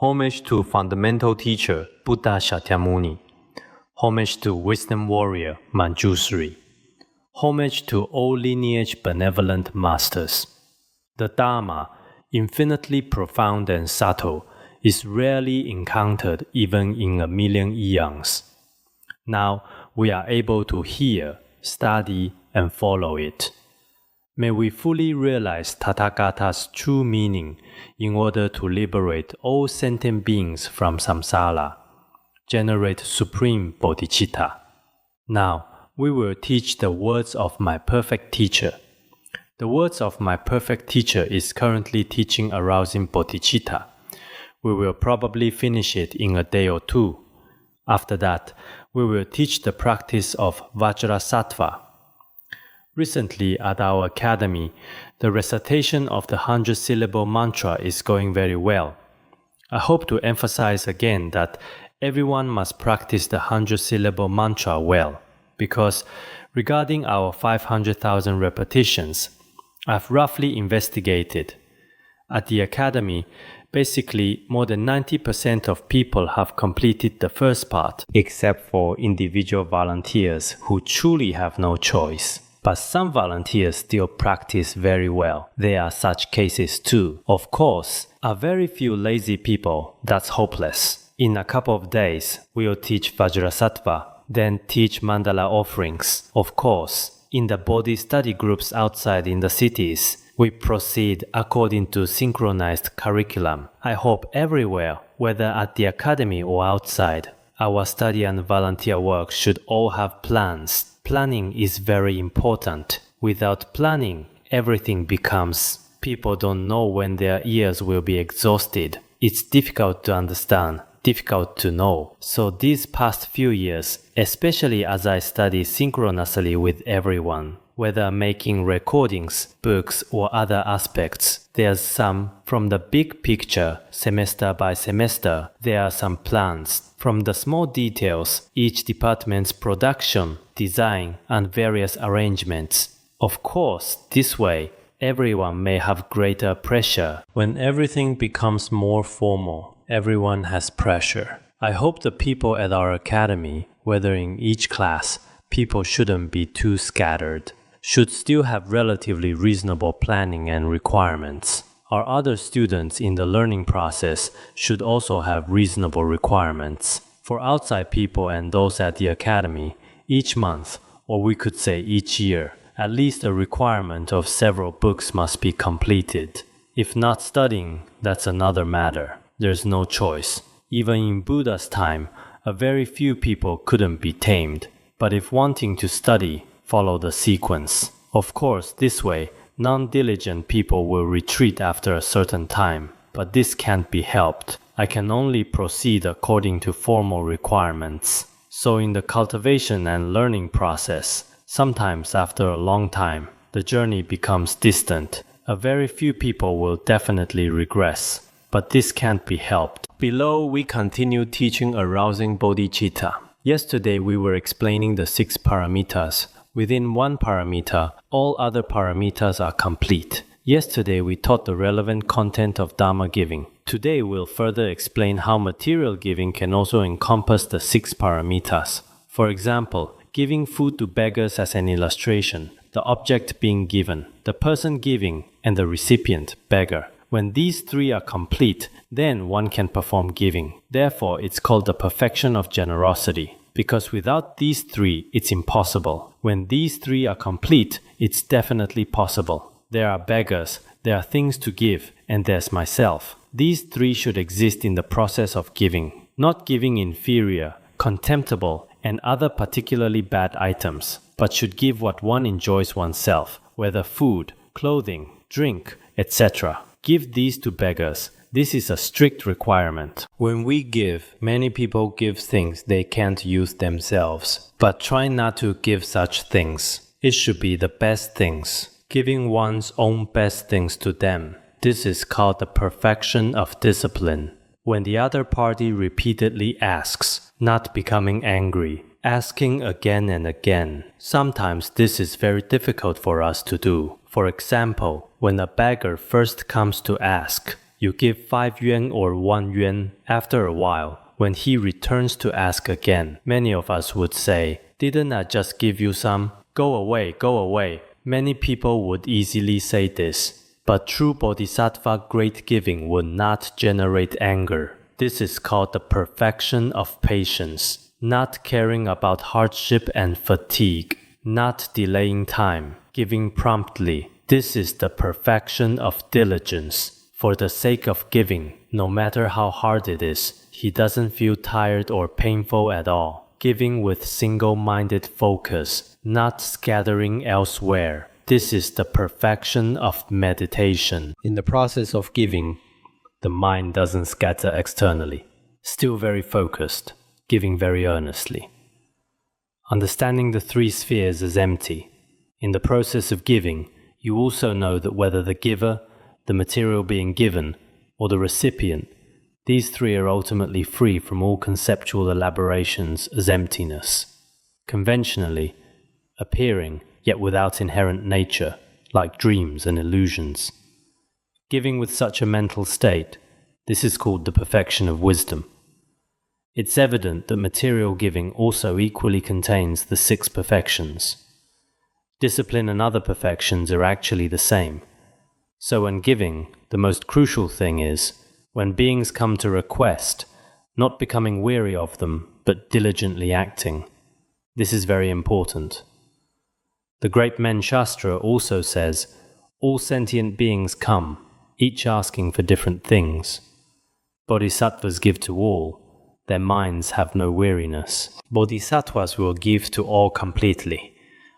Homage to fundamental teacher Buddha Shakyamuni. Homage to wisdom warrior Manjushri. Homage to all lineage benevolent masters. The Dharma, infinitely profound and subtle, is rarely encountered even in a million eons. Now we are able to hear, study, and follow it. May we fully realize Tathagata's true meaning in order to liberate all sentient beings from samsara, generate supreme Bodhicitta. Now, we will teach the words of my perfect teacher. The words of my perfect teacher is currently teaching arousing Bodhicitta. We will probably finish it in a day or two. After that, we will teach the practice of Vajrasattva. Recently at our academy, the recitation of the 100-syllable mantra is going very well. I hope to emphasize again that everyone must practice the 100-syllable mantra well, because regarding our 500,000 repetitions, I've roughly investigated. At the academy, basically more than 90% of people have completed the first part, except for individual volunteers who truly have no choice. But some volunteers still practice very well. There are such cases too. Of course, a very few lazy people, that's hopeless. In a couple of days, we'll teach Vajrasattva, then teach mandala offerings. Of course, in the Bodhi study groups outside in the cities, we proceed according to synchronized curriculum. I hope everywhere, whether at the academy or outside, our study and volunteer work should all have plans. Planning is very important. Without planning, everything becomes. People don't know when their ears will be exhausted. It's difficult to understand, difficult to know. So these past few years, especially as I study synchronously with everyone, whether making recordings, books, or other aspects, there's some from the big picture, semester by semester, there are some plans. From the small details, each department's production, design, and various arrangements. Of course, this way, everyone may have greater pressure. When everything becomes more formal, everyone has pressure. I hope the people at our academy, whether in each class, people shouldn't be too scattered, should still have relatively reasonable planning and requirements. Our other students in the learning process should also have reasonable requirements. For outside people and those at the academy, each month, or we could say each year, at least a requirement of several books must be completed. If not studying, that's another matter. There's no choice. Even in Buddha's time, a very few people couldn't be tamed. But if wanting to study, follow the sequence. Of course, this way, non-diligent people will retreat after a certain time, but this can't be helped. I can only proceed according to formal requirements. So in the cultivation and learning process, sometimes after a long time, the journey becomes distant. A very few people will definitely regress, but this can't be helped. Below, we continue teaching arousing Bodhicitta. Yesterday, we were explaining the 6 paramitas. Within one paramita, all other paramitas are complete. Yesterday, we taught the relevant content of Dharma giving. Today, we'll further explain how material giving can also encompass the 6 paramitas. For example, giving food to beggars as an illustration, the object being given, the person giving, and the recipient, beggar. When these 3 are complete, then one can perform giving. Therefore, it's called the perfection of generosity. Because without these 3, it's impossible. When these 3 are complete, it's definitely possible. There are beggars, there are things to give, and there's myself. These 3 should exist in the process of giving. Not giving inferior, contemptible, and other particularly bad items, but should give what one enjoys oneself, whether food, clothing, drink, etc. Give these to beggars. This is a strict requirement. When we give, many people give things they can't use themselves, but try not to give such things. It should be the best things, giving one's own best things to them. This is called the perfection of discipline. When the other party repeatedly asks, not becoming angry, asking again and again. Sometimes this is very difficult for us to do. For example, when a beggar first comes to ask, you give 5 yuan or 1 yuan. After a while, when he returns to ask again, many of us would say, "Didn't I just give you some? Go away, go away." Many people would easily say this, but true bodhisattva great giving would not generate anger. This is called the perfection of patience, not caring about hardship and fatigue, not delaying time, giving promptly. This is the perfection of diligence. For the sake of giving, no matter how hard it is, he doesn't feel tired or painful at all. Giving with single-minded focus, not scattering elsewhere. This is the perfection of meditation. In the process of giving, the mind doesn't scatter externally. Still very focused, giving very earnestly. Understanding the 3 spheres as empty. In the process of giving, you also know that whether the giver, the material being given, or the recipient, these 3 are ultimately free from all conceptual elaborations as emptiness. Conventionally, appearing, yet without inherent nature, like dreams and illusions. Giving with such a mental state, this is called the perfection of wisdom. It's evident that material giving also equally contains the 6 perfections. Discipline and other perfections are actually the same. So when giving, the most crucial thing is, when beings come to request, not becoming weary of them, but diligently acting. This is very important. The great Men Shastra also says, all sentient beings come, each asking for different things. Bodhisattvas give to all, their minds have no weariness. Bodhisattvas will give to all completely.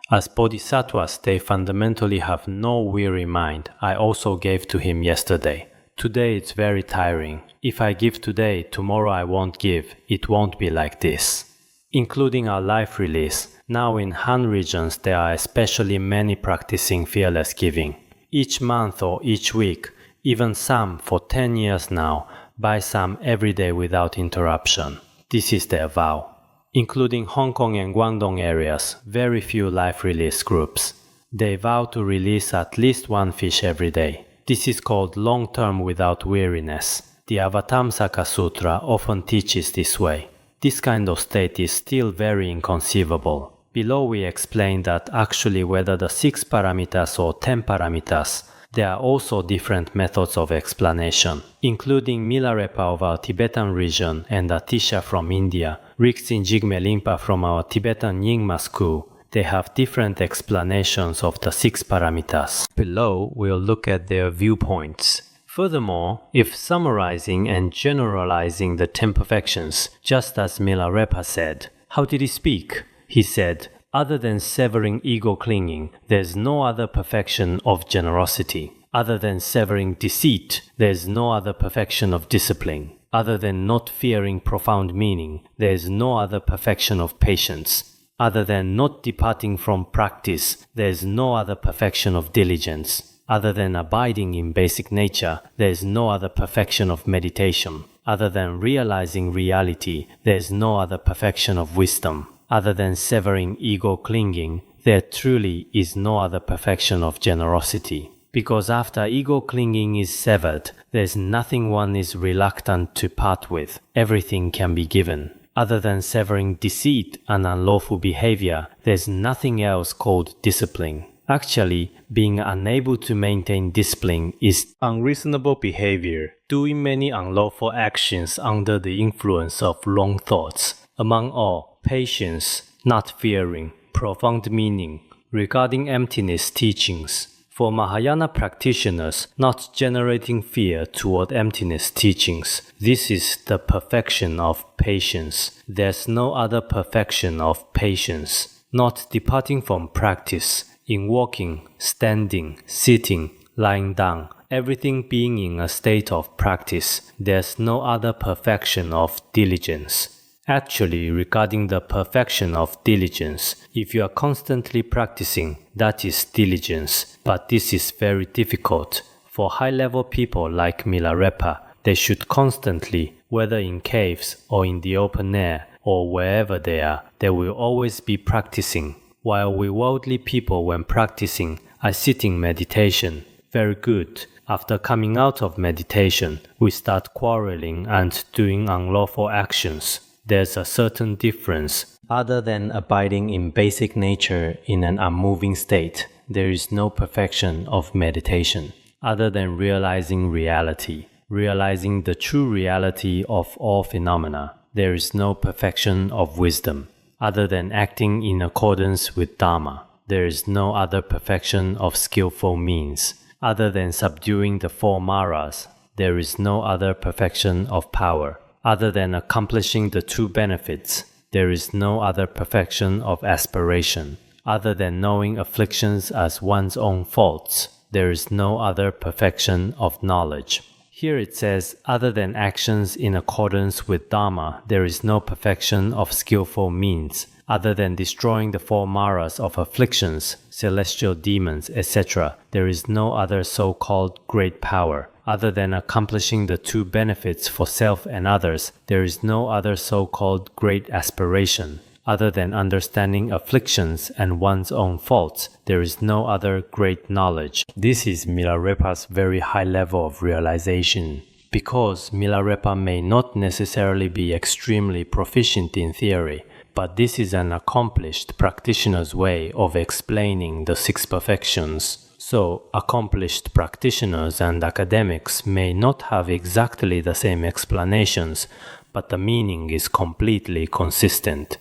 As bodhisattvas, they fundamentally have no weary mind. I also gave to him yesterday. Today it's very tiring. If I give today, tomorrow I won't give. It won't be like this. Including our life release, now in Han regions there are especially many practicing fearless giving. Each month or each week, even some for 10 years now, buy some every day without interruption. This is their vow. Including Hong Kong and Guangdong areas, very few life release groups. They vow to release at least 1 fish every day. This is called long-term without weariness. The Avatamsaka Sutra often teaches this way. This kind of state is still very inconceivable. Below we explain that actually whether the 6 paramitas or 10 paramitas, there are also different methods of explanation, including Milarepa of our Tibetan region and Atisha from India, Rixin Jigme Lingpa from our Tibetan Nyingma school. They have different explanations of the 6 paramitas. Below, we'll look at their viewpoints. Furthermore, if summarizing and generalizing the 10 perfections, just as Milarepa said, how did he speak? He said, other than severing ego clinging, there's no other perfection of generosity. Other than severing deceit, there's no other perfection of discipline. Other than not fearing profound meaning, there's no other perfection of patience. Other than not departing from practice, there's no other perfection of diligence. Other than abiding in basic nature, there's no other perfection of meditation. Other than realizing reality, there's no other perfection of wisdom. Other than severing ego clinging, there truly is no other perfection of generosity. Because after ego clinging is severed, there's nothing one is reluctant to part with. Everything can be given. Other than severing deceit and unlawful behavior, there's nothing else called discipline. Actually, being unable to maintain discipline is unreasonable behavior, doing many unlawful actions under the influence of wrong thoughts. Among all, patience, not fearing, profound meaning, regarding emptiness teachings. For Mahayana practitioners, not generating fear toward emptiness teachings. This is the perfection of patience. There's no other perfection of patience. Not departing from practice. In walking, standing, sitting, lying down, everything being in a state of practice, there's no other perfection of diligence. Actually, regarding the perfection of diligence, if you are constantly practicing, that is diligence. But this is very difficult. For high-level people like Milarepa, they should constantly, whether in caves or in the open air or wherever they are, they will always be practicing. While we worldly people, when practicing, are sitting meditation. Very good. After coming out of meditation, we start quarreling and doing unlawful actions. There's a certain difference. Other than abiding in basic nature in an unmoving state, there is no perfection of meditation. Other than realizing reality, realizing the true reality of all phenomena, there is no perfection of wisdom. Other than acting in accordance with Dharma, there is no other perfection of skillful means. Other than subduing the four maras, there is no other perfection of power. Other than accomplishing the two benefits, there is no other perfection of aspiration. Other than knowing afflictions as one's own faults, there is no other perfection of knowledge. Here it says, other than actions in accordance with Dharma, there is no perfection of skillful means. Other than destroying the four maras of afflictions, celestial demons, etc., there is no other so-called great power. Other than accomplishing the two benefits for self and others, there is no other so-called great aspiration. Other than understanding afflictions and one's own faults, there is no other great knowledge. This is Milarepa's very high level of realization. Because Milarepa may not necessarily be extremely proficient in theory, but this is an accomplished practitioner's way of explaining the six perfections. So, accomplished practitioners and academics may not have exactly the same explanations, but the meaning is completely consistent.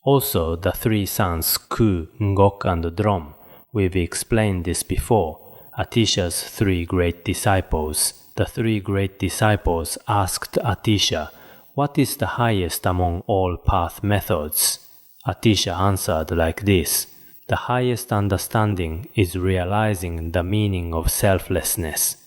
Also, the three sons Ku, Ngok, and Drom. We've explained this before. Atisha's three great disciples. The three great disciples asked Atisha, "What is the highest among all path methods?" Atisha answered like this, "The highest understanding is realizing the meaning of selflessness.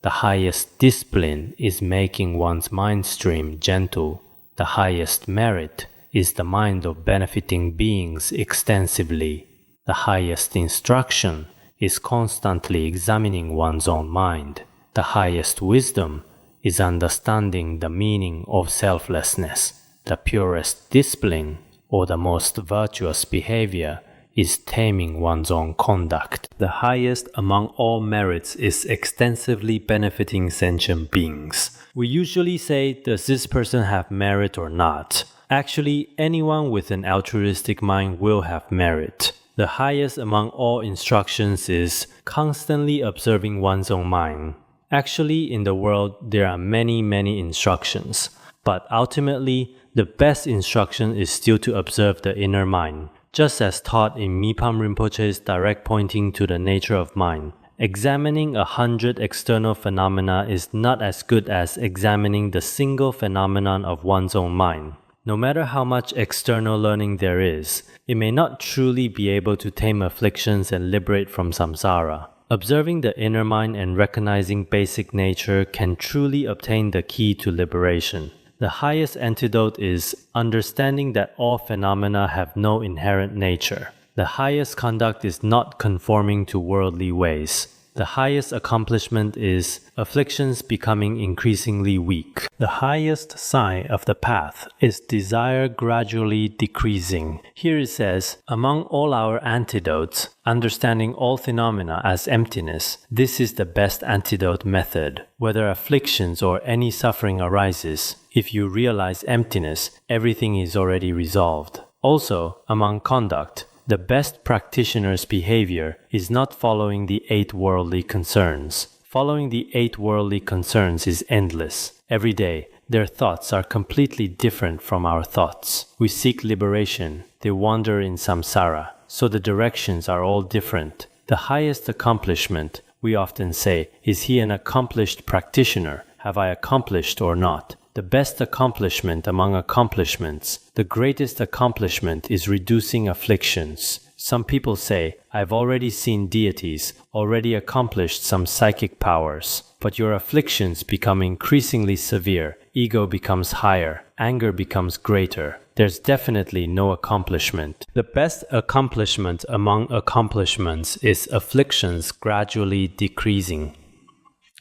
The highest discipline is making one's mind stream gentle. The highest merit is the mind of benefiting beings extensively. The highest instruction is constantly examining one's own mind. The highest wisdom is understanding the meaning of selflessness. The purest discipline, or the most virtuous behavior, is taming one's own conduct. The highest among all merits is extensively benefiting sentient beings." We usually say, does this person have merit or not? Actually, anyone with an altruistic mind will have merit. The highest among all instructions is constantly observing one's own mind. Actually, in the world, there are many instructions. But ultimately, the best instruction is still to observe the inner mind. Just as taught in Mipam Rinpoche's direct pointing to the nature of mind, examining 100 external phenomena is not as good as examining the single phenomenon of one's own mind. No matter how much external learning there is, it may not truly be able to tame afflictions and liberate from samsara. Observing the inner mind and recognizing basic nature can truly obtain the key to liberation. The highest antidote is understanding that all phenomena have no inherent nature. The highest conduct is not conforming to worldly ways. The highest accomplishment is afflictions becoming increasingly weak. The highest sign of the path is desire gradually decreasing. Here it says, among all our antidotes, understanding all phenomena as emptiness, this is the best antidote method. Whether afflictions or any suffering arises, if you realize emptiness, everything is already resolved. Also, among conduct, the best practitioner's behavior is not following the 8 worldly concerns. Following the 8 worldly concerns is endless. Every day, their thoughts are completely different from our thoughts. We seek liberation. They wander in samsara. So the directions are all different. The highest accomplishment, we often say, is he an accomplished practitioner? Have I accomplished or not? The best accomplishment among accomplishments, the greatest accomplishment is reducing afflictions. Some people say, I've already seen deities, already accomplished some psychic powers, but your afflictions become increasingly severe, ego becomes higher, anger becomes greater. There's definitely no accomplishment. The best accomplishment among accomplishments is afflictions gradually decreasing.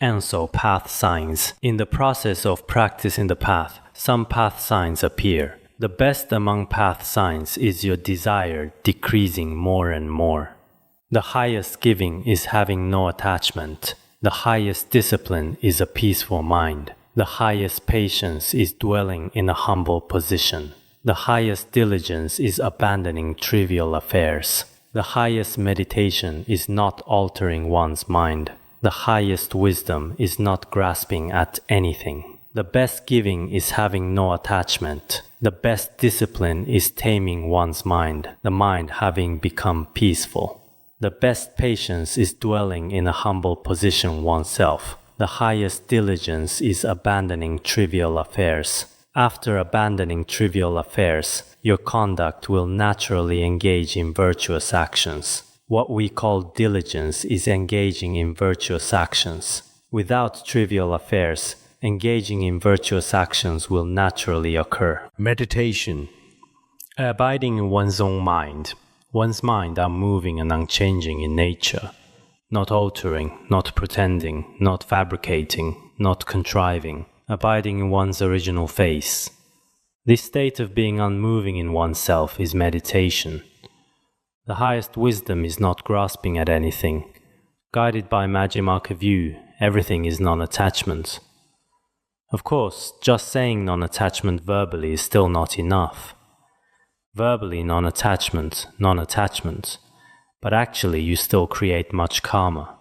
And so path signs. In the process of practicing the path, some path signs appear. The best among path signs is your desire decreasing more and more. The highest giving is having no attachment. The highest discipline is a peaceful mind. The highest patience is dwelling in a humble position. The highest diligence is abandoning trivial affairs. The highest meditation is not altering one's mind. The highest wisdom is not grasping at anything. The best giving is having no attachment. The best discipline is taming one's mind, the mind having become peaceful. The best patience is dwelling in a humble position oneself. The highest diligence is abandoning trivial affairs. After abandoning trivial affairs, your conduct will naturally engage in virtuous actions. What we call diligence is engaging in virtuous actions. Without trivial affairs, engaging in virtuous actions will naturally occur. Meditation. Abiding in one's own mind. One's mind unmoving and unchanging in nature. Not altering, not pretending, not fabricating, not contriving. Abiding in one's original face. This state of being unmoving in oneself is meditation. The highest wisdom is not grasping at anything. Guided by Majjhimaka view, everything is non-attachment. Of course, just saying non-attachment verbally is still not enough. Verbally non-attachment, but actually you still create much karma.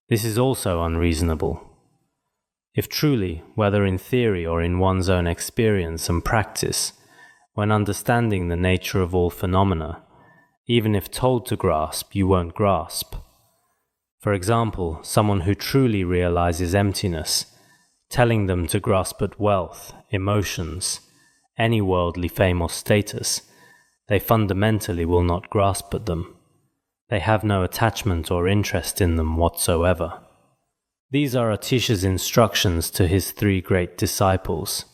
This is also unreasonable. If truly, whether in theory or in one's own experience and practice, when understanding the nature of all phenomena, even if told to grasp, you won't grasp. For example, someone who truly realizes emptiness, telling them to grasp at wealth, emotions, any worldly fame or status, they fundamentally will not grasp at them. They have no attachment or interest in them whatsoever. These are Atisha's instructions to his 3 great disciples.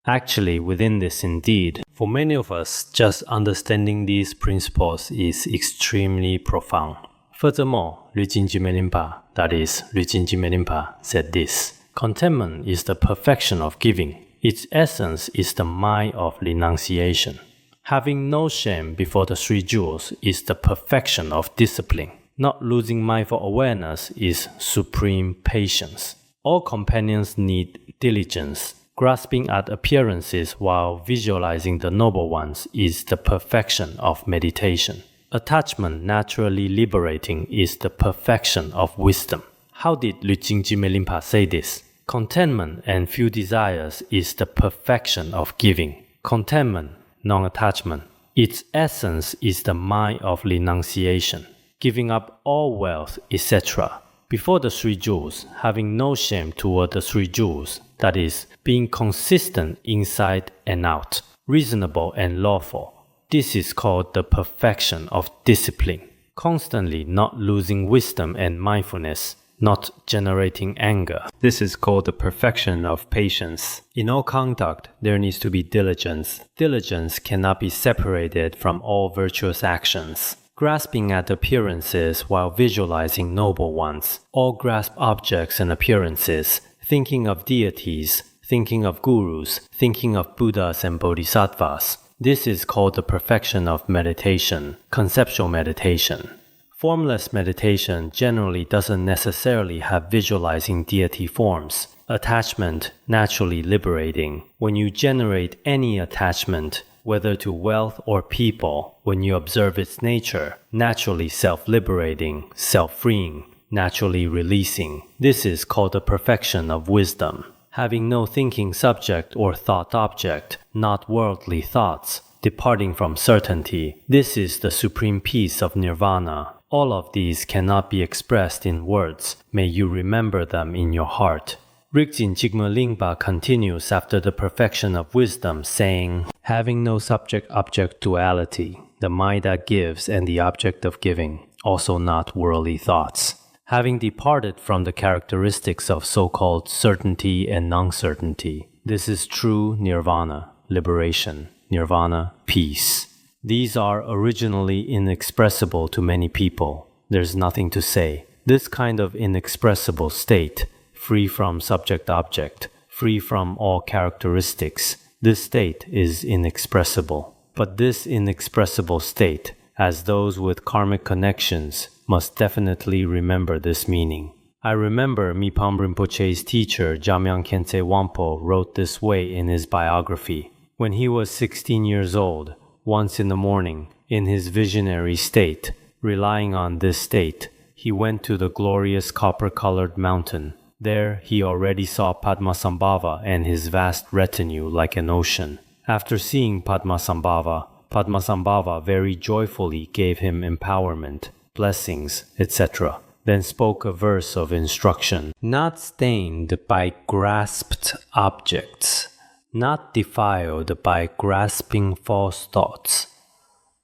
Actually, within this indeed, for many of us, just understanding these principles is extremely profound. Furthermore, Jigme Lingpa, that is, Jigme Lingpa, said this: contentment is the perfection of giving. Its essence is the mind of renunciation. Having no shame before the 3 jewels is the perfection of discipline. Not losing mindful awareness is supreme patience. All companions need diligence. Grasping at appearances while visualizing the noble ones is the perfection of meditation. Attachment naturally liberating is the perfection of wisdom. How did Jigme Lingpa say this? Contentment and few desires is the perfection of giving. Contentment, non-attachment. Its essence is the mind of renunciation. Giving up all wealth, etc. Before the 3 jewels, having no shame toward the 3 jewels, that is, being consistent inside and out, reasonable and lawful. This is called the perfection of discipline. Constantly not losing wisdom and mindfulness, not generating anger. This is called the perfection of patience. In all conduct, there needs to be diligence. Diligence cannot be separated from all virtuous actions. Grasping at appearances while visualizing noble ones. All grasp objects and appearances, thinking of deities, thinking of gurus, thinking of Buddhas and Bodhisattvas. This is called the perfection of meditation, conceptual meditation. Formless meditation generally doesn't necessarily have visualizing deity forms. Attachment naturally liberating. When you generate any attachment, whether to wealth or people, when you observe its nature, naturally self-liberating, self-freeing, naturally releasing. This is called the perfection of wisdom. Having no thinking subject or thought object, not worldly thoughts, departing from certainty. This is the supreme peace of nirvana. All of these cannot be expressed in words. May you remember them in your heart. Jigme Lingpa continues after the perfection of wisdom, saying, having no subject-object duality, the mind that gives and the object of giving, also not worldly thoughts. Having departed from the characteristics of so-called certainty and non-certainty, this is true nirvana, liberation, nirvana, peace. These are originally inexpressible to many people. There's nothing to say. This kind of inexpressible state, free from subject-object, free from all characteristics, this state is inexpressible. But this inexpressible state, as those with karmic connections, must definitely remember this meaning. I remember Mipam Rinpoche's teacher, Jamyang Khyentse Wangpo, wrote this way in his biography. When he was 16 years old, once in the morning, in his visionary state, relying on this state, he went to the glorious copper-colored mountain. There he already saw Padmasambhava and his vast retinue like an ocean. After seeing Padmasambhava very joyfully gave him empowerment, blessings, etc. Then spoke a verse of instruction. Not stained by grasped objects, not defiled by grasping false thoughts.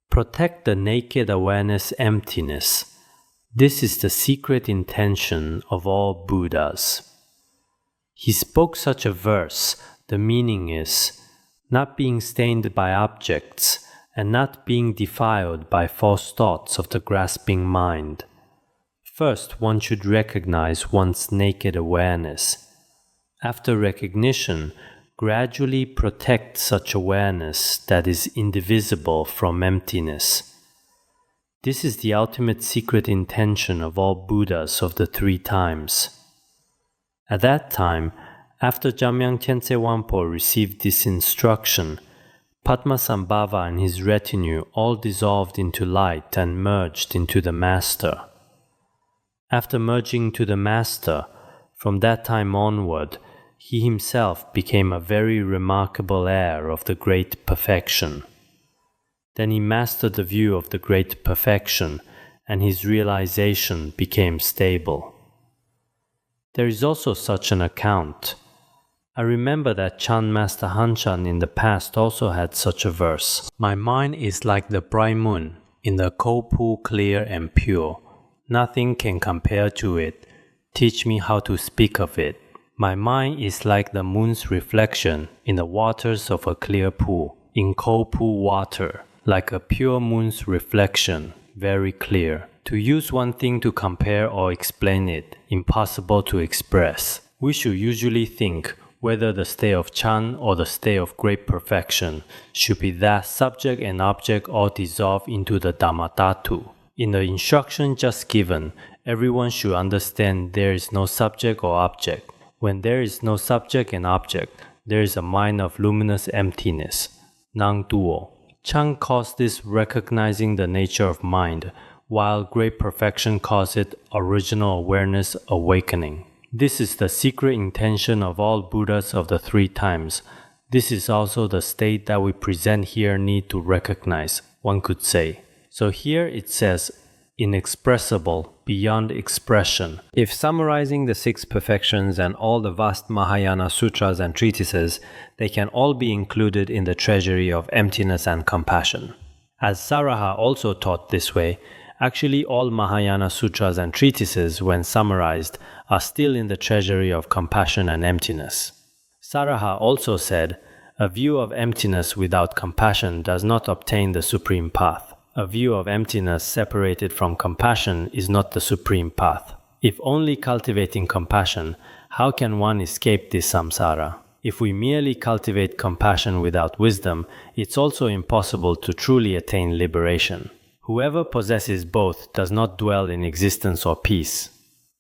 Protect the naked awareness emptiness. This is the secret intention of all Buddhas. He spoke such a verse. The meaning is, not being stained by objects and not being defiled by false thoughts of the grasping mind. First, one should recognize one's naked awareness. After recognition, gradually protect such awareness that is indivisible from emptiness. This is the ultimate secret intention of all Buddhas of the 3 times. At that time, after Jamyang Khyentse Wangpo received this instruction, Padmasambhava and his retinue all dissolved into light and merged into the Master. After merging to the Master, from that time onward, he himself became a very remarkable heir of the great perfection. Then he mastered the view of the great perfection, and his realization became stable. There is also such an account. I remember that Chan Master Hanchan in the past also had such a verse. My mind is like the bright moon, in the cold pool clear and pure. Nothing can compare to it. Teach me how to speak of it. My mind is like the moon's reflection in the waters of a clear pool, in cold pool water, like a pure moon's reflection, very clear. To use one thing to compare or explain it, impossible to express. We should usually think whether the state of Chan or the state of great perfection should be that subject and object all dissolve into the Dhammatatu. In the instruction just given, everyone should understand there is no subject or object. When there is no subject and object, there is a mind of luminous emptiness, non-dual. Chan calls this recognizing the nature of mind, while great perfection calls it original awareness awakening. This is the secret intention of all Buddhas of the 3 times. This is also the state that we present here need to recognize, one could say. So here it says, inexpressible, beyond expression. If summarizing the 6 perfections and all the vast Mahayana sutras and treatises, they can all be included in the treasury of emptiness and compassion. As Saraha also taught this way, actually all Mahayana sutras and treatises, when summarized, are still in the treasury of compassion and emptiness. Saraha also said, a view of emptiness without compassion does not obtain the supreme path. A view of emptiness separated from compassion is not the supreme path. If only cultivating compassion, how can one escape this samsara? If we merely cultivate compassion without wisdom, it's also impossible to truly attain liberation. Whoever possesses both does not dwell in existence or peace.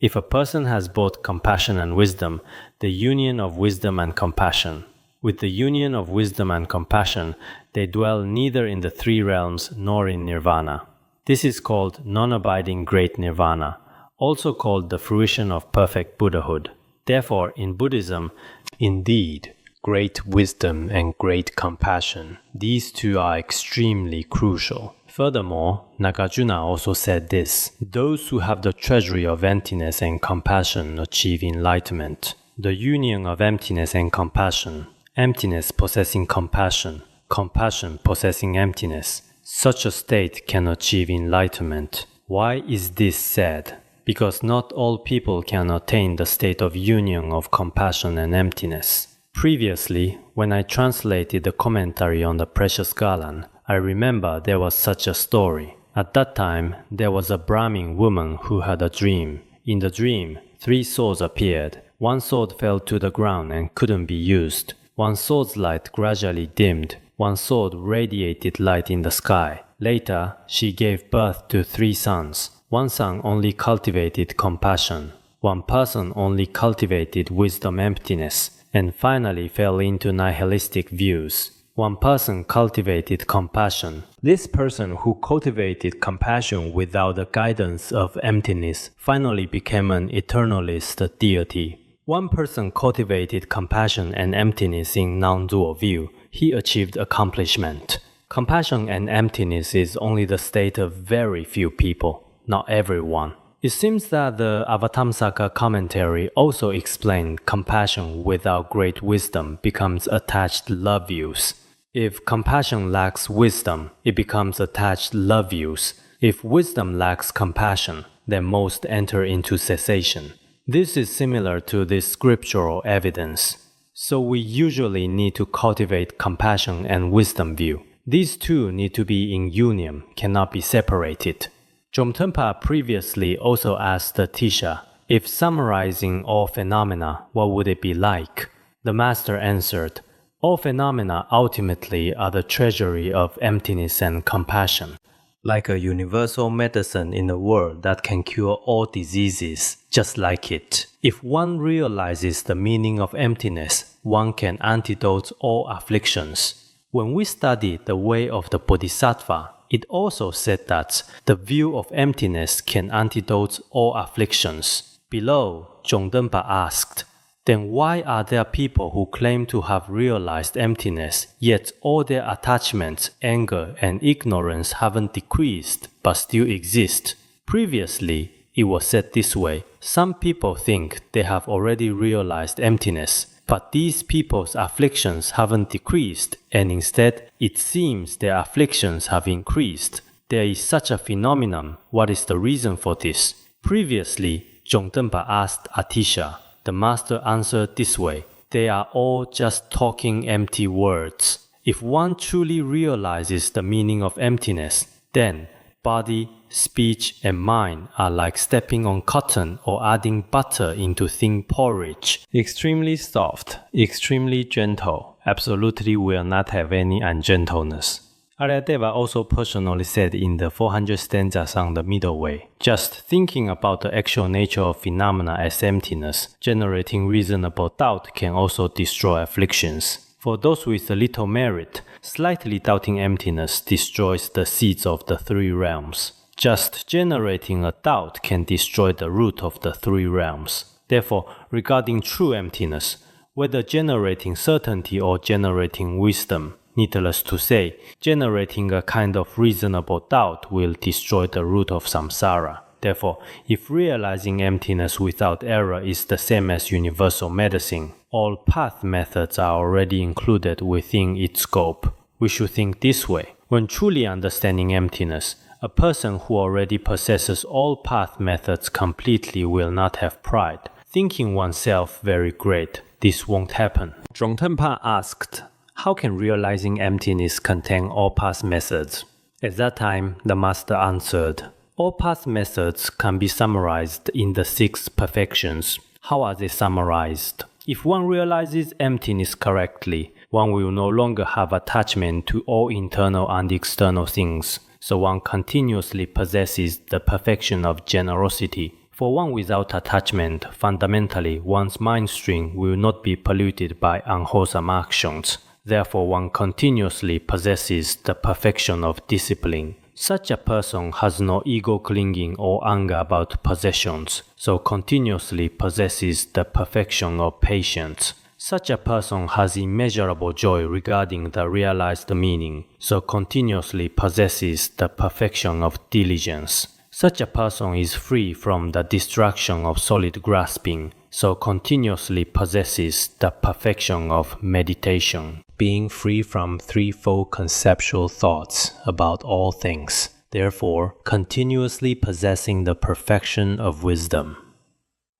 If a person has both compassion and wisdom, the union of wisdom and compassion. With the union of wisdom and compassion, they dwell neither in the 3 realms nor in nirvana. This is called non-abiding great nirvana, also called the fruition of perfect Buddhahood. Therefore, in Buddhism, indeed, great wisdom and great compassion, these 2 are extremely crucial. Furthermore, Nagarjuna also said this, those who have the treasury of emptiness and compassion achieve enlightenment. The union of emptiness and compassion, emptiness possessing compassion, compassion possessing emptiness, such a state can achieve enlightenment. Why is this said? Because not all people can attain the state of union of compassion and emptiness. Previously, when I translated the commentary on the Precious Garland, I remember there was such a story. At that time, there was a Brahmin woman who had a dream. In the dream, 3 swords appeared. One sword fell to the ground and couldn't be used. One sword's light gradually dimmed. One sword radiated light in the sky. Later, she gave birth to 3 sons. One son only cultivated compassion. One person only cultivated wisdom emptiness and finally fell into nihilistic views. One person cultivated compassion. This person who cultivated compassion without the guidance of emptiness finally became an eternalist deity. One person cultivated compassion and emptiness in non-dual view. He achieved accomplishment. Compassion and emptiness is only the state of very few people, not everyone. It seems that the Avatamsaka commentary also explained compassion without great wisdom becomes attached love views. If compassion lacks wisdom, it becomes attached love views. If wisdom lacks compassion, then most enter into cessation. This is similar to this scriptural evidence. So we usually need to cultivate compassion and wisdom view. These two need to be in union, cannot be separated. Jomtenpa previously also asked Atisha, if summarizing all phenomena, what would it be like? The master answered, all phenomena ultimately are the treasury of emptiness and compassion. Like a universal medicine in the world that can cure all diseases, just like it. If one realizes the meaning of emptiness, one can antidote all afflictions. When we study the way of the Bodhisattva, it also said that the view of emptiness can antidote all afflictions. Below, Zhongdenpa asked, then why are there people who claim to have realized emptiness, yet all their attachments, anger, and ignorance haven't decreased, but still exist? Previously, it was said this way, some people think they have already realized emptiness, but these people's afflictions haven't decreased, and instead, it seems their afflictions have increased. There is such a phenomenon. What is the reason for this? Previously, Zhongdenpa asked Atisha. The master answered this way, they are all just talking empty words. If one truly realizes the meaning of emptiness, then body, speech, and mind are like stepping on cotton or adding butter into thin porridge. Extremely soft, extremely gentle, absolutely will not have any ungentleness. Aryadeva also personally said in the 400 stanzas on the middle way, just thinking about the actual nature of phenomena as emptiness, generating reasonable doubt can also destroy afflictions. For those with a little merit, slightly doubting emptiness destroys the seeds of the three realms. Just generating a doubt can destroy the root of the three realms. Therefore, regarding true emptiness, whether generating certainty or generating wisdom, needless to say, generating a kind of reasonable doubt will destroy the root of samsara. Therefore, if realizing emptiness without error is the same as universal medicine, all path methods are already included within its scope. We should think this way. When truly understanding emptiness, a person who already possesses all path methods completely will not have pride, thinking oneself very great. This won't happen. Zhongtenpa asked, how can realizing emptiness contain all path methods? At that time, the master answered, all path methods can be summarized in the 6 perfections. How are they summarized? If one realizes emptiness correctly, one will no longer have attachment to all internal and external things, so one continuously possesses the perfection of generosity. For one without attachment, fundamentally one's mind stream will not be polluted by unwholesome actions. Therefore, one continuously possesses the perfection of discipline. Such a person has no ego clinging or anger about possessions, so continuously possesses the perfection of patience. Such a person has immeasurable joy regarding the realized meaning, so continuously possesses the perfection of diligence. Such a person is free from the distraction of solid grasping, so continuously possesses the perfection of meditation, being free from threefold conceptual thoughts about all things, therefore continuously possessing the perfection of wisdom.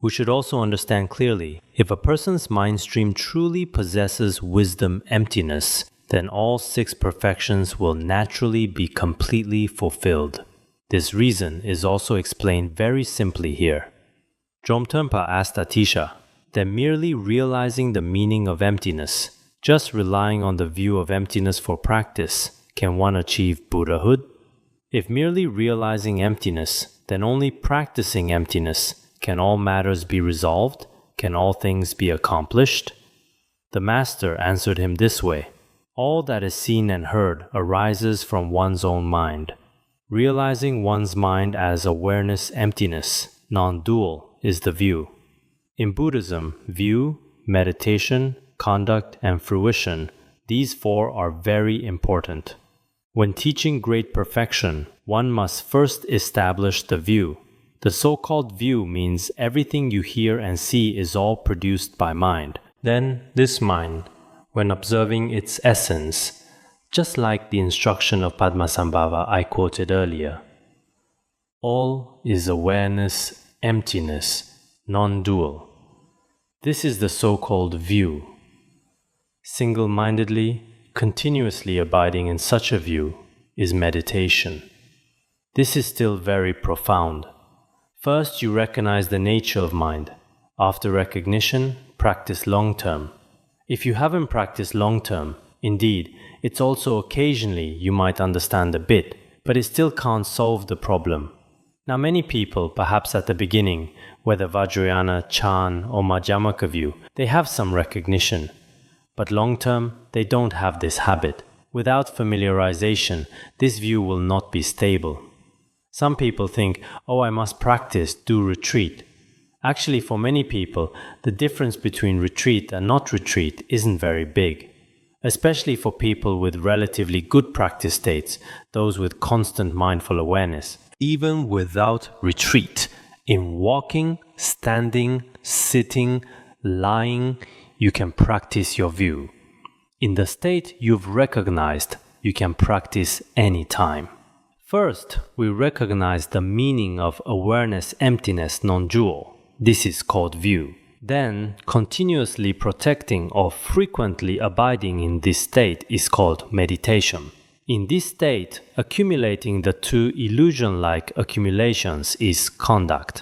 We should also understand clearly, if a person's mind stream truly possesses wisdom emptiness, then all 6 perfections will naturally be completely fulfilled. This reason is also explained very simply here. Dromtenpa asked Atisha, then merely realizing the meaning of emptiness, just relying on the view of emptiness for practice, can one achieve Buddhahood? If merely realizing emptiness, then only practicing emptiness, Can all matters be resolved? Can all things be accomplished? The master answered him this way. All that is seen and heard arises from one's own mind. Realizing one's mind as awareness emptiness, non-dual, is the view. In Buddhism, view, meditation, conduct, and fruition, these four are very important. When teaching great perfection, one must first establish the view. The so-called view means everything you hear and see is all produced by mind. Then this mind, when observing its essence, just like the instruction of Padmasambhava I quoted earlier, all is awareness, emptiness, non-dual. This is the so-called view. Single-mindedly, continuously abiding in such a view is meditation. This is still very profound. First, you recognize the nature of mind. After recognition, practice long-term. If you haven't practiced long-term, indeed, it's also occasionally you might understand a bit, but it still can't solve the problem. Now many people, perhaps at the beginning, whether Vajrayana, Chan, or Madhyamaka view, they have some recognition. But long-term, they don't have this habit. Without familiarization, this view will not be stable. Some people think, oh, I must practice, do retreat. Actually, for many people, the difference between retreat and not retreat isn't very big. Especially for people with relatively good practice states, those with constant mindful awareness. Even without retreat, in walking, standing, sitting, lying, you can practice your view. In the state you've recognized, you can practice any time. First, we recognize the meaning of awareness, emptiness, non-dual. This is called view. Then, continuously protecting or frequently abiding in this state is called meditation. In this state, accumulating the two illusion-like accumulations is conduct.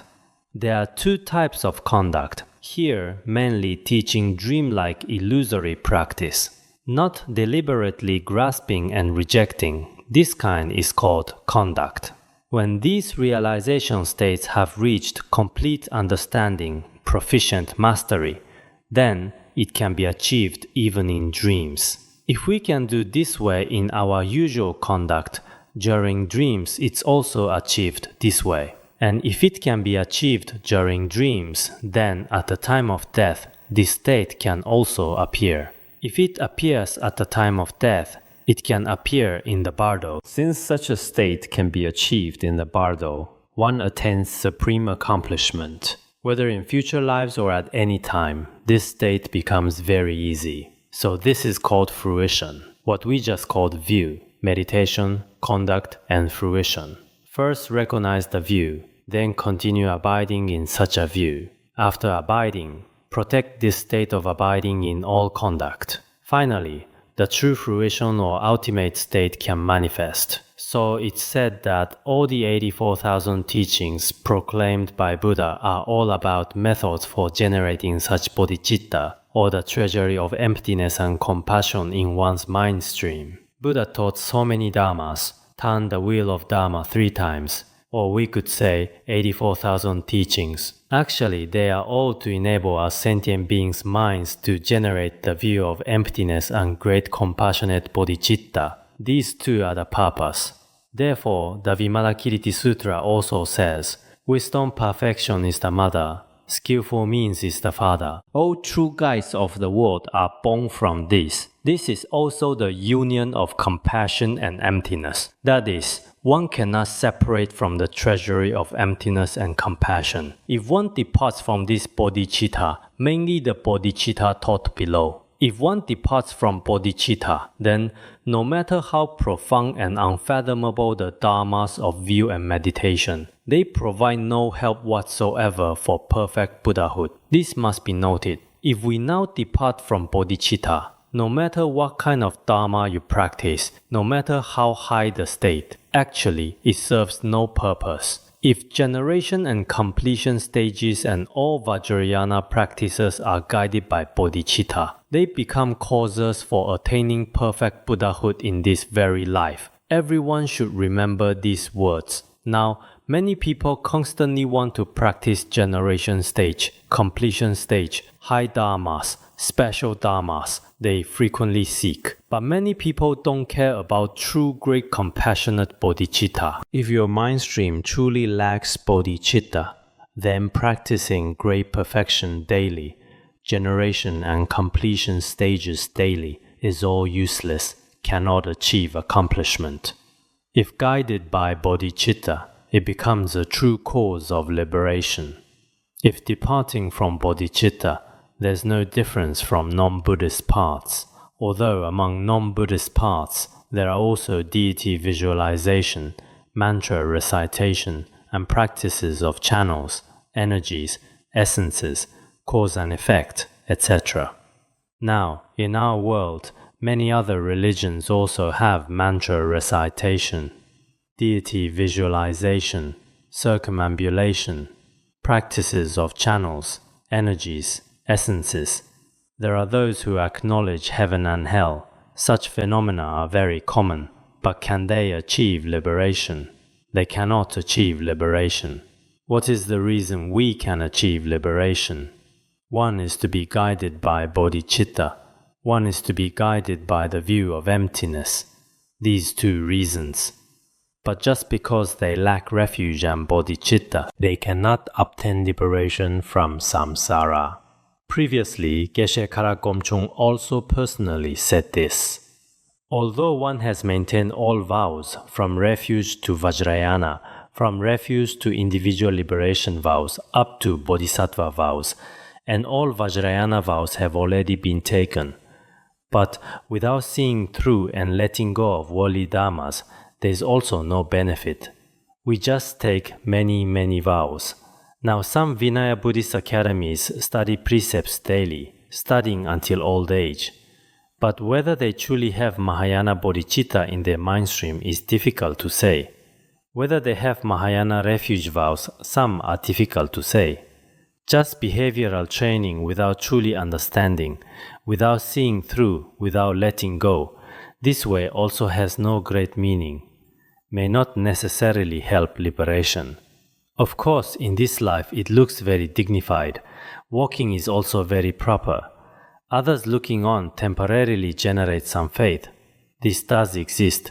There are two types of conduct. Here, mainly teaching dreamlike illusory practice. Not deliberately grasping and rejecting. This kind is called conduct. When these realization states have reached complete understanding, proficient mastery, then it can be achieved even in dreams. If we can do this way in our usual conduct, during dreams it's also achieved this way. And if it can be achieved during dreams, then at the time of death, this state can also appear. If it appears at the time of death, it can appear in the bardo. Since such a state can be achieved in the bardo, one attains supreme accomplishment. Whether in future lives or at any time, this state becomes very easy. So this is called fruition, what we just called view, meditation, conduct, and fruition. First recognize the view, then continue abiding in such a view. After abiding, protect this state of abiding in all conduct. Finally, the true fruition or ultimate state can manifest. So it's said that all the 84,000 teachings proclaimed by Buddha are all about methods for generating such bodhicitta, or the treasury of emptiness and compassion in one's mind stream. Buddha taught so many dharmas, turned the wheel of dharma 3 times, or we could say 84,000 teachings. Actually, they are all to enable our sentient beings' minds to generate the view of emptiness and great compassionate bodhicitta. These two are the purpose. Therefore, the Vimalakirti Sutra also says, wisdom perfection is the mother, skillful means is the father. All true guides of the world are born from this. This is also the union of compassion and emptiness. That is, one cannot separate from the treasury of emptiness and compassion. If one departs from this bodhicitta, mainly the bodhicitta taught below, if one departs from bodhicitta, then no matter how profound and unfathomable the dharmas of view and meditation, they provide no help whatsoever for perfect Buddhahood. This must be noted. If we now depart from bodhicitta, no matter what kind of dharma you practice, no matter how high the state, actually it serves no purpose. If generation and completion stages and all Vajrayana practices are guided by bodhicitta, they become causes for attaining perfect Buddhahood in this very life. Everyone should remember these words. Now, many people constantly want to practice generation stage, completion stage, high dharmas, special dharmas they frequently seek. But many people don't care about true great compassionate bodhicitta. If your mind stream truly lacks bodhicitta, then practicing great perfection daily, generation and completion stages daily is all useless, cannot achieve accomplishment. If guided by bodhicitta, it becomes a true cause of liberation. If departing from bodhicitta, there's no difference from non-Buddhist paths, although among non-Buddhist paths there are also deity visualization, mantra recitation, and practices of channels, energies, essences, cause and effect, etc. Now, in our world, many other religions also have mantra recitation, deity visualization, circumambulation, practices of channels, energies, essences. There are those who acknowledge heaven and hell. Such phenomena are very common, but can they achieve liberation? They cannot achieve liberation. What is the reason we can achieve liberation? One is to be guided by bodhicitta. One is to be guided by the view of emptiness. These two reasons. But just because they lack refuge and bodhicitta, they cannot obtain liberation from samsara. Previously, Geshe Kara Gomchung also personally said this. Although one has maintained all vows, from refuge to Vajrayana, from refuge to individual liberation vows up to bodhisattva vows, and all Vajrayana vows have already been taken. But without seeing through and letting go of worldly dharmas, there is also no benefit. We just take many vows. Now some Vinaya Buddhist academies study precepts daily, studying until old age. But whether they truly have Mahayana bodhicitta in their mind stream is difficult to say. Whether they have Mahayana refuge vows, some are difficult to say. Just behavioral training without truly understanding, without seeing through, without letting go, this way also has no great meaning, may not necessarily help liberation. Of course, in this life it looks very dignified. Walking is also very proper. Others looking on temporarily generate some faith. This does exist,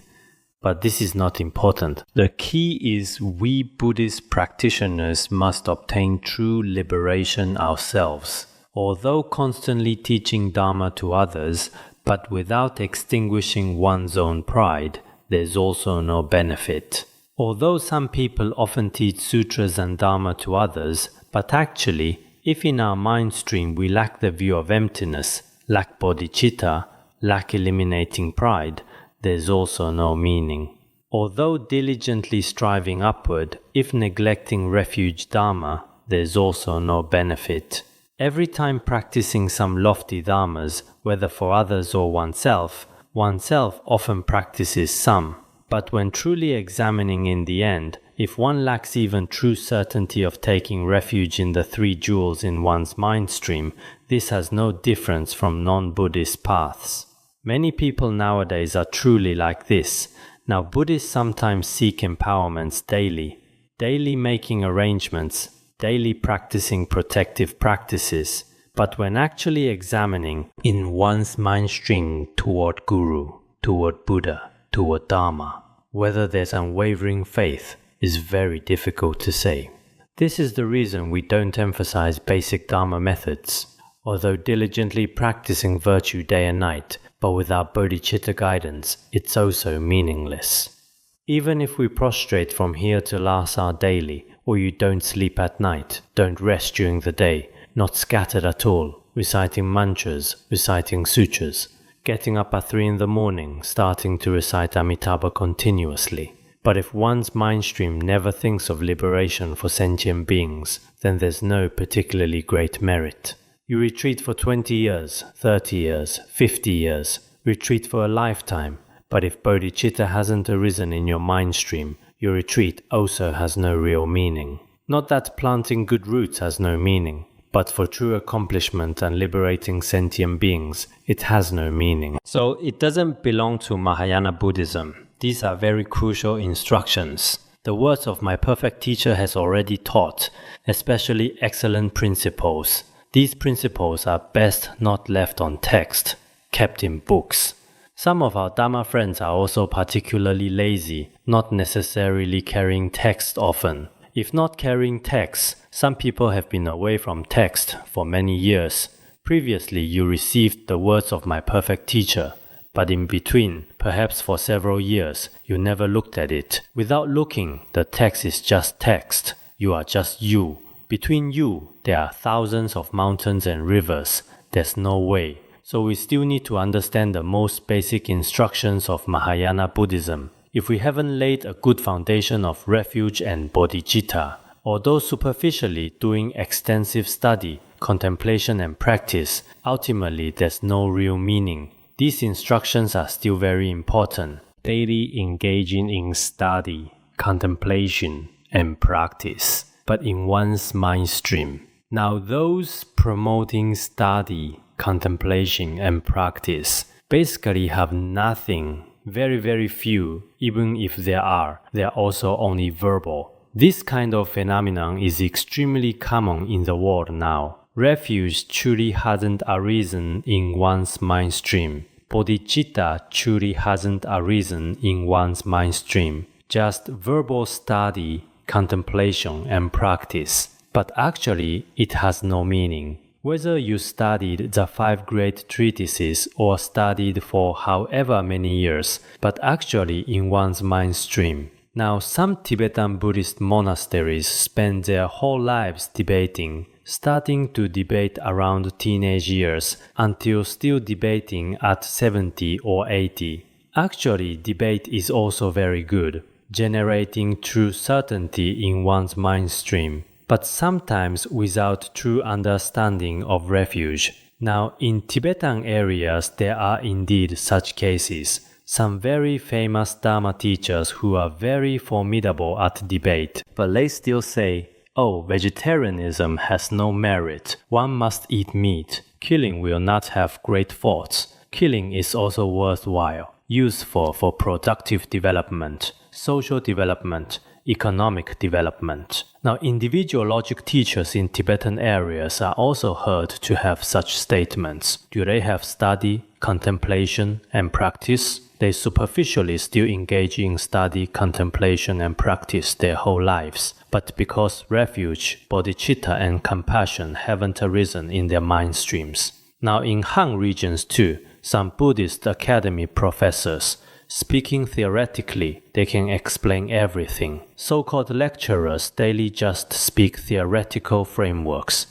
but this is not important. The key is we Buddhist practitioners must obtain true liberation ourselves. Although constantly teaching Dharma to others, but without extinguishing one's own pride, there's also no benefit. Although some people often teach sutras and Dharma to others, but actually, if in our mind stream we lack the view of emptiness, lack bodhicitta, lack eliminating pride, there's also no meaning. Although diligently striving upward, if neglecting refuge Dharma, there's also no benefit. Every time practicing some lofty dharmas, whether for others or oneself often practices some. But when truly examining in the end, if one lacks even true certainty of taking refuge in the three jewels in one's mind stream, this has no difference from non-Buddhist paths. Many people nowadays are truly like this. Now Buddhists sometimes seek empowerments daily making arrangements, daily practicing protective practices, but when actually examining in one's mind stream toward Guru, toward Buddha, toward Dharma, whether there's unwavering faith is very difficult to say. This is the reason we don't emphasize basic Dharma methods. Although diligently practicing virtue day and night, but without bodhicitta guidance, it's also meaningless. Even if we prostrate from here to Lhasa daily, or you don't sleep at night, don't rest during the day, not scattered at all, reciting mantras, reciting sutras, getting up at 3 in the morning, starting to recite Amitabha continuously. But if one's mind stream never thinks of liberation for sentient beings, then there's no particularly great merit. You retreat for 20 years, 30 years, 50 years, retreat for a lifetime, but if bodhicitta hasn't arisen in your mind stream, your retreat also has no real meaning. Not that planting good roots has no meaning, but for true accomplishment and liberating sentient beings, it has no meaning. So it doesn't belong to Mahayana Buddhism. These are very crucial instructions. The words of my perfect teacher has already taught, especially excellent principles. These principles are best not left on text, kept in books. Some of our Dharma friends are also particularly lazy, not necessarily carrying text often. If not carrying text, some people have been away from text for many years. Previously, you received the words of my perfect teacher, but in between, perhaps for several years, you never looked at it. Without looking, the text is just text. You are just you. Between you, there are thousands of mountains and rivers. There's no way. So we still need to understand the most basic instructions of Mahayana Buddhism. If we haven't laid a good foundation of Refuge and Bodhicitta, although superficially doing extensive study, contemplation and practice, ultimately there's no real meaning. These instructions are still very important. Daily engaging in study, contemplation, and practice, but in one's mind stream. Now those promoting study, contemplation, and practice basically have nothing. Very few, even if there are, they are also only verbal. This kind of phenomenon is extremely common in the world now. Refuge truly hasn't arisen in one's mind stream. Bodhicitta truly hasn't arisen in one's mind stream. Just verbal study, contemplation, and practice. But actually, it has no meaning. Whether you studied the 5 great treatises or studied for however many years, but actually in one's mind stream. Now, some Tibetan Buddhist monasteries spend their whole lives debating, starting to debate around teenage years until still debating at 70 or 80. Actually, debate is also very good, generating true certainty in one's mind stream, but sometimes without true understanding of refuge. Now, in Tibetan areas, there are indeed such cases. Some very famous Dharma teachers who are very formidable at debate, but they still say, "Oh, vegetarianism has no merit. One must eat meat. Killing will not have great faults. Killing is also worthwhile, useful for productive development, social development, economic development." Now, individual logic teachers in Tibetan areas are also heard to have such statements. Do they have study, contemplation, and practice? They superficially still engage in study, contemplation, and practice their whole lives. But because refuge, bodhicitta, and compassion haven't arisen in their mind streams. Now, in Han regions too, some Buddhist academy professors, speaking theoretically, they can explain everything. So-called lecturers daily just speak theoretical frameworks.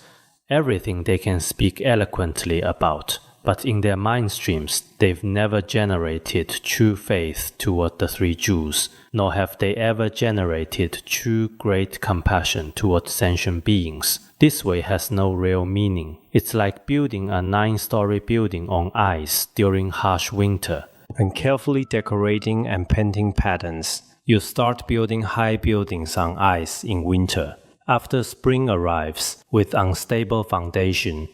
Everything they can speak eloquently about. But in their mind streams, they've never generated true faith toward the 3 jewels, nor have they ever generated true great compassion toward sentient beings. This way has no real meaning. It's like building a 9-story building on ice during harsh winter, and carefully decorating and painting patterns. You start building high buildings on ice in winter. After spring arrives, with unstable foundation,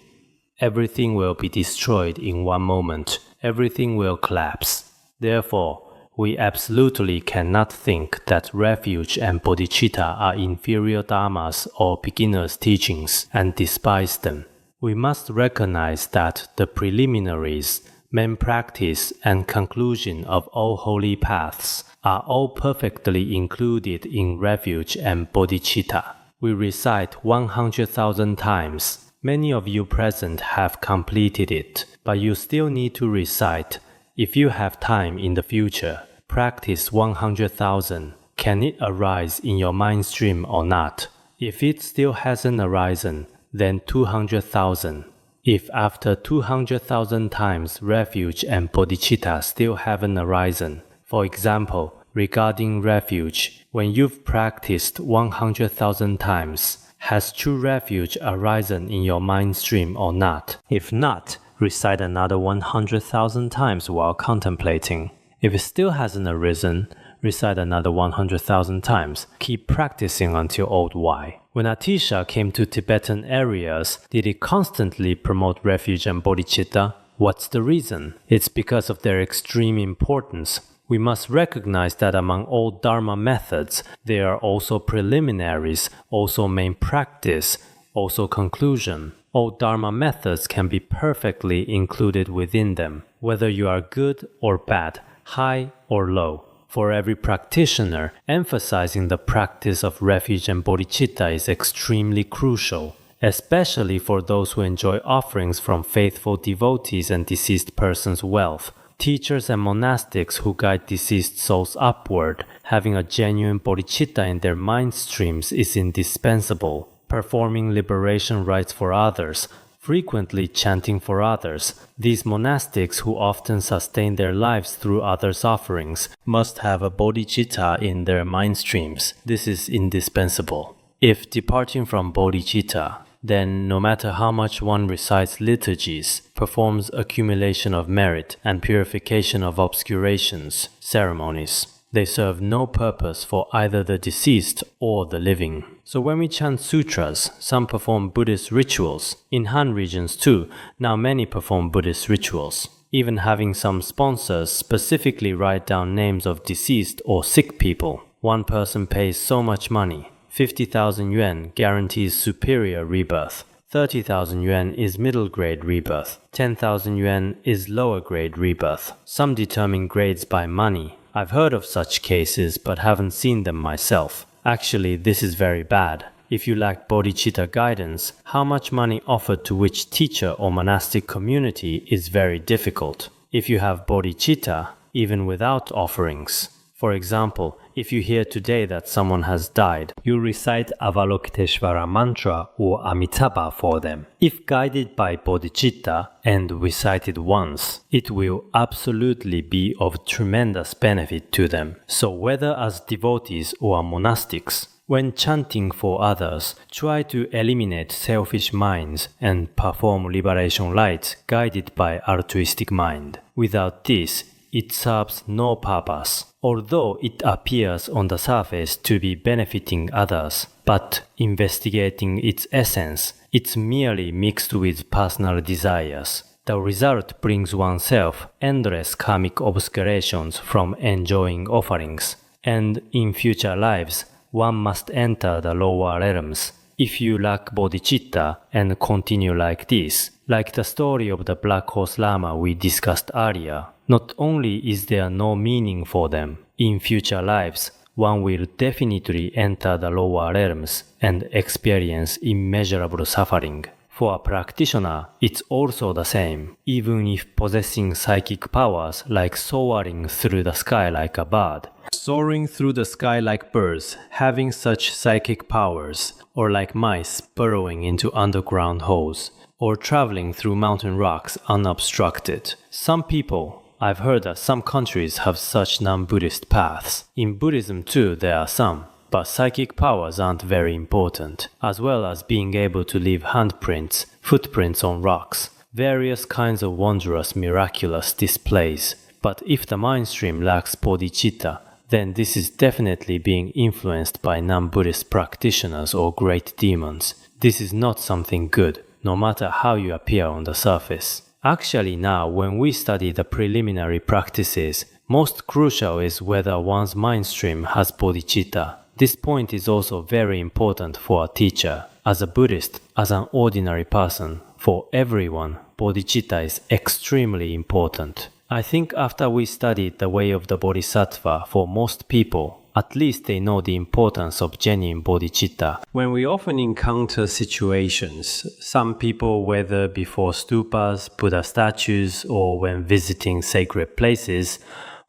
everything will be destroyed in one moment. Everything will collapse. Therefore, we absolutely cannot think that refuge and bodhicitta are inferior dharmas or beginners' teachings and despise them. We must recognize that the preliminaries, main practice, and conclusion of all holy paths are all perfectly included in refuge and bodhicitta. We recite 100,000 times. Many of you present have completed it, but you still need to recite. If you have time in the future, practice 100,000. Can it arise in your mind stream or not? If it still hasn't arisen, then 200,000. If after 200,000 times refuge and bodhicitta still haven't arisen, for example, regarding refuge, when you've practiced 100,000 times, has true refuge arisen in your mind stream or not? If not, recite another 100,000 times while contemplating. If it still hasn't arisen, recite another 100,000 times. Keep practicing until old why. When Atisha came to Tibetan areas, did he constantly promote refuge and bodhicitta? What's the reason? It's because of their extreme importance. We must recognize that among all Dharma methods, there are also preliminaries, also main practice, also conclusion. All Dharma methods can be perfectly included within them, whether you are good or bad, high or low. For every practitioner, emphasizing the practice of refuge and bodhicitta is extremely crucial, especially for those who enjoy offerings from faithful devotees and deceased persons' wealth. Teachers and monastics who guide deceased souls upward, having a genuine bodhicitta in their mind streams is indispensable. Performing liberation rites for others, frequently chanting for others. These monastics who often sustain their lives through others' offerings must have a bodhicitta in their mind streams. This is indispensable. If departing from bodhicitta, then no matter how much one recites liturgies, performs accumulation of merit and purification of obscurations, ceremonies, they serve no purpose for either the deceased or the living. So when we chant sutras, some perform Buddhist rituals. In Han regions too, now many perform Buddhist rituals. Even having some sponsors specifically write down names of deceased or sick people. One person pays so much money. 50,000 yuan guarantees superior rebirth. 30,000 yuan is middle grade rebirth. 10,000 yuan is lower grade rebirth. Some determine grades by money. I've heard of such cases but haven't seen them myself. Actually, this is very bad. If you lack bodhicitta guidance, how much money offered to which teacher or monastic community is very difficult. If you have bodhicitta, even without offerings. For example, if you hear today that someone has died, you recite Avalokiteshvara mantra or Amitabha for them. If guided by bodhicitta and recited once, it will absolutely be of tremendous benefit to them. So whether as devotees or monastics, when chanting for others, try to eliminate selfish minds and perform liberation rites guided by altruistic mind. Without this, it serves no purpose, although it appears on the surface to be benefiting others, but investigating its essence, it's merely mixed with personal desires. The result brings oneself endless karmic obscurations from enjoying offerings, and in future lives, one must enter the lower realms. If you lack bodhicitta and continue like this, like the story of the Black Horse Lama we discussed earlier, not only is there no meaning for them, in future lives, one will definitely enter the lower realms and experience immeasurable suffering. For a practitioner, it's also the same, even if possessing psychic powers like soaring through the sky like a bird. Soaring through the sky like birds, having such psychic powers, or like mice burrowing into underground holes, or traveling through mountain rocks unobstructed. Some people, I've heard that some countries have such non-Buddhist paths. In Buddhism too there are some, but psychic powers aren't very important, as well as being able to leave handprints, footprints on rocks, various kinds of wondrous miraculous displays. But if the mind stream lacks bodhicitta, then this is definitely being influenced by non-Buddhist practitioners or great demons. This is not something good, no matter how you appear on the surface. Actually now, when we study the preliminary practices, most crucial is whether one's mind stream has bodhicitta. This point is also very important for a teacher. As a Buddhist, as an ordinary person, for everyone, bodhicitta is extremely important. I think after we studied the way of the Bodhisattva, for most people, at least they know the importance of genuine bodhicitta. When we often encounter situations, some people, whether before stupas, Buddha statues, or when visiting sacred places,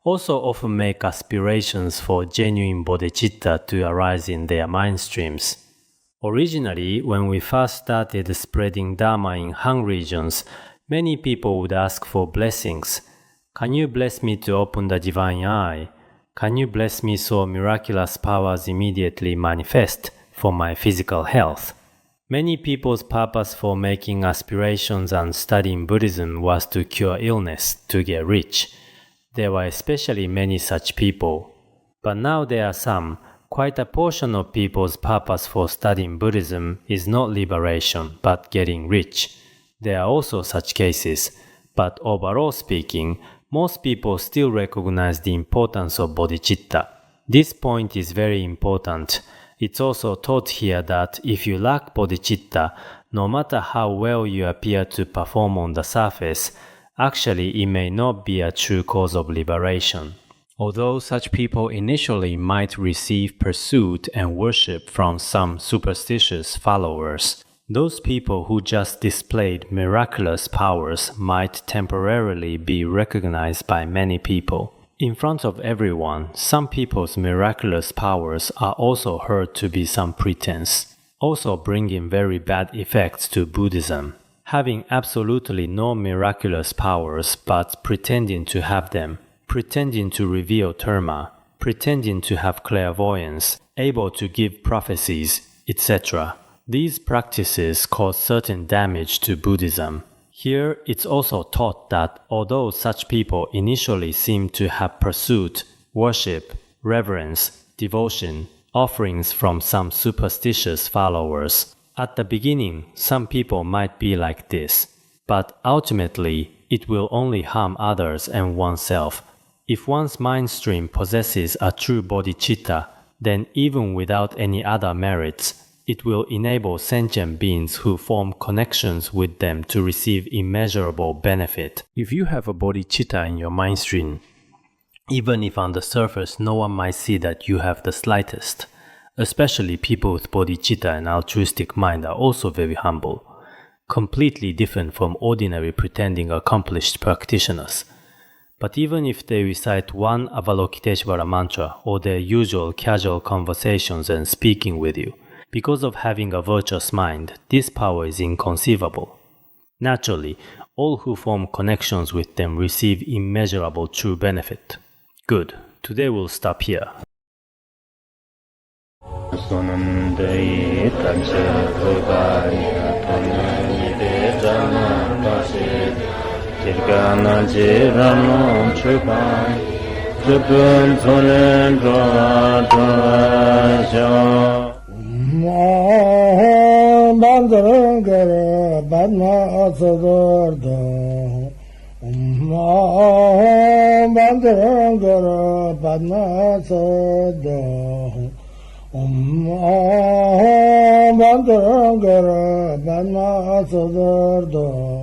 also often make aspirations for genuine bodhicitta to arise in their mind streams. Originally, when we first started spreading Dharma in Han regions, many people would ask for blessings. Can you bless me to open the divine eye? Can you bless me so miraculous powers immediately manifest for my physical health? Many people's purpose for making aspirations and studying Buddhism was to cure illness, to get rich. There were especially many such people. But now there are some, quite a portion of people's purpose for studying Buddhism is not liberation, but getting rich. There are also such cases, but overall speaking, Most people still recognize the importance of bodhicitta. This point is very important. It's also taught here that if you lack bodhicitta, no matter how well you appear to perform on the surface, actually it may not be a true cause of liberation. Although such people initially might receive pursuit and worship from some superstitious followers, those people who just displayed miraculous powers might temporarily be recognized by many people. In front of everyone, some people's miraculous powers are also heard to be some pretense, also bringing very bad effects to Buddhism. Having absolutely no miraculous powers but pretending to have them, pretending to reveal dharma, pretending to have clairvoyance, able to give prophecies, etc. These practices cause certain damage to Buddhism. Here, it's also taught that although such people initially seem to have pursued, worship, reverence, devotion, offerings from some superstitious followers, at the beginning, some people might be like this, but ultimately, it will only harm others and oneself. If one's mind stream possesses a true bodhicitta, then even without any other merits, it will enable sentient beings who form connections with them to receive immeasurable benefit. If you have a bodhicitta in your mind stream, even if on the surface no one might see that you have the slightest, especially people with bodhicitta and altruistic mind are also very humble, completely different from ordinary pretending accomplished practitioners. But even if they recite one Avalokiteshvara mantra or their usual casual conversations and speaking with you, because of having a virtuous mind, this power is inconceivable. Naturally, all who form connections with them receive immeasurable true benefit. Good. Today we'll stop here. Bandara Badma Sodargye Bandara Badma Sodargye Bandara Badma Sodargye